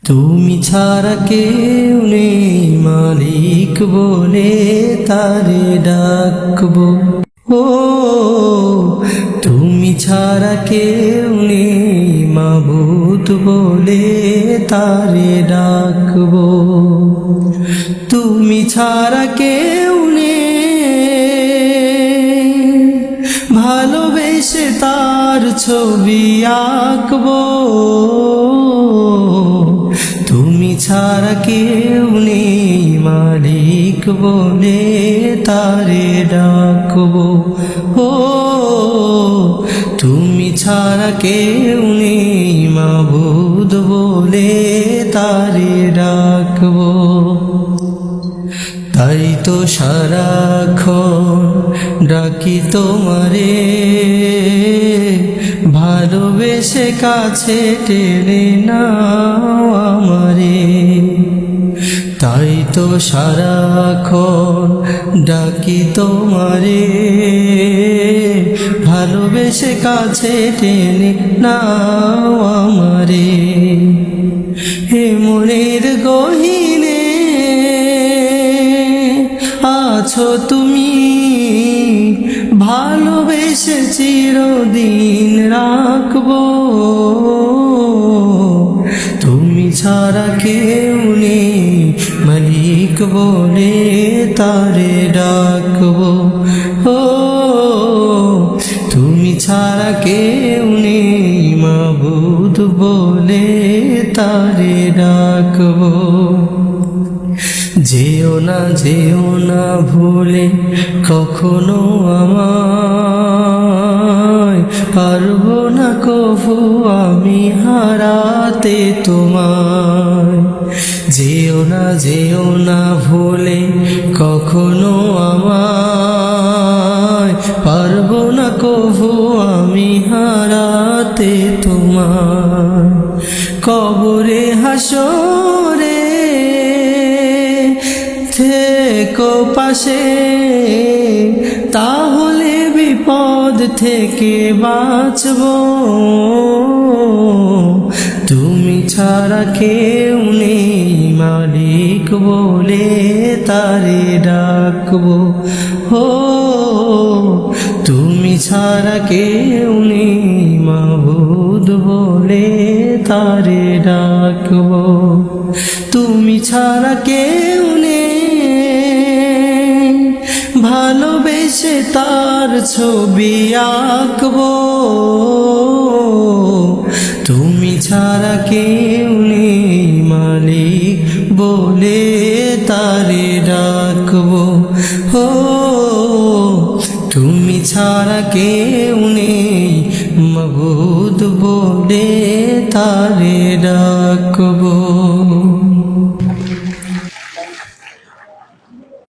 তুমি ছাড়া কেউ নেই মালিক বলে তারে ডাকবো। ও তুমি ছাড়া কেউ নেই মাবুদ বলে তারে ডাকবো। তুমি ছাড়া কেউ নেই ভালোবেসে তার ছবি আঁকবো। তুমি ছাড়া কেউ নেই মালিক বলে তারে ডাকবো। ও তুমি ছাড়া কেউ নেই মাবুদ বলে তারে ডাকবো। তাই তো সারাক্ষণ ডাকি তোমারে, ভালোবেসে কাছে টেনে নাও আমারে। তাই তো সারাক্ষণ ডাকি তোমারে, ভালোবেসে কাছে টেনে নাও আমারে। হে মনের গহীনে আছো তুমি, ভালোবেসে চিরদিন রাখবো। তুমি ছাড়া কেউ নেই মালিক বলে তারে ডাকবো। ও তুমি ছাড়া কেউ নেই মাবুদ বলে তারে ডাকবো। যেও না ভুলে কখনো আমায়, পারবো না কভু আমি হারাতে তোমায়। যেও না ভুলে কখনো আমায়, পারবো না কভু আমি হারাতে তোমায়। কবরে হাসরে থেকো পাশে, তাহলে বিপদ থেকে বাঁচবো। তুমি ছাড়া কেউ নেই মালিক বলে তারে ডাকবো। ও তুমি ছাড়া কেউ নেই মাবুদ বলে তারে ডাকবো। তুমি ছাড়া কেউ নেই ভালোবেসে তার ছবি আঁকবো। তুমি ছাড়া কেউ নেই মালিক বলে তারে ডাকবো। ও তুমি ছাড়া কেউ নেই মাবুদ বলে তারে ডাকবো।